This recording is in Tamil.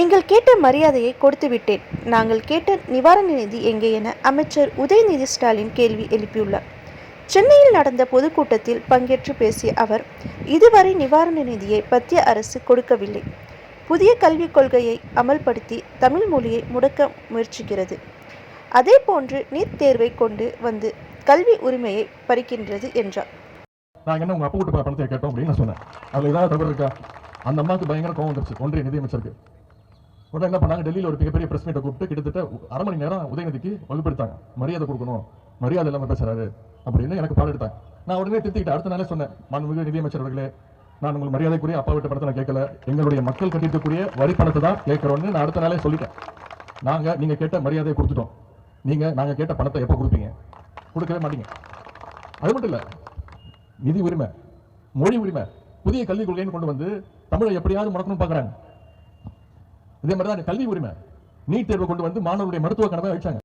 நீங்கள் கேட்ட மரியாதையை கொடுத்துவிட்டேன். நாங்கள் கேட்ட நிவாரண நிதி எங்கே என அமைச்சர் உதயநிதி ஸ்டாலின் கேள்வி எழுப்பியுள்ளார். சென்னையில் நடந்த பொதுக்கூட்டத்தில் பங்கேற்று பேசிய அவர், இதுவரை நிவாரண நிதியை மத்திய அரசு கொடுக்கவில்லை. புதிய கல்விக் கொள்கையை அமல்படுத்தி தமிழ் மொழியை முடக்க முயற்சிக்கிறது. அதே போன்று நீட் தேர்வை கொண்டு வந்து கல்வி உரிமையை பறிக்கின்றது என்றார். நாங்கள் என்ன உங்க அப்பா வீட்டு பணத்தை கேட்டோம் அப்படின்னு நான் சொன்னேன். அதில் ஏதாவது தவறு இருக்கா? அந்த அம்மாவுக்கு பயங்கர கோவம் வந்துருச்சு ஒன்றிய நிதியமைச்சருக்கு. உடனே என்ன பண்ணாங்க, டெல்லியில் ஒரு மிகப்பெரிய பிரஸ் மீட்டை கூப்பிட்டு கிட்டத்தட்ட 1/2 மணி நேரம் உதயநிதிக்கு வகுப்படுத்தாங்க. மரியாதை கொடுக்கணும், மரியாதை இல்லாமல் பேசுறாரு அப்படின்னு எனக்கு பாடம் எடுத்தாங்க. நான் உடனே திருத்திக்கிட்டு அடுத்த நாளே சொன்னேன், மாண்புமிகு நிதியமைச்சர் அவர்களே, நான் உங்களுக்கு மரியாதைக்குரிய அப்பா வீட்டு பணத்தை நான் கேட்கல, எங்களுடைய மக்கள் கட்டிட்டுக்கூடிய வரி பணத்தை தான் கேட்கிறோன்னு நான் அடுத்த நாளே சொல்லிட்டேன். நீங்க கேட்ட மரியாதையை கொடுத்துட்டோம். நாங்க கேட்ட பணத்தை எப்போ கொடுப்பீங்க? கொடுக்கவே மாட்டீங்க. அது மட்டும் இல்ல, நிதி உரிமை, மொழி உரிமை, புதிய கல்விக் கொள்கைன்னு கொண்டு வந்து தமிழை எப்படியாவது முடக்கணும் பார்க்குறாங்க. இதே மாதிரி தான் கல்வி உரிமை, நீட் தேர்வை கொண்டு வந்து மாணவருடைய மருத்துவ கனவை அழிச்சாங்க.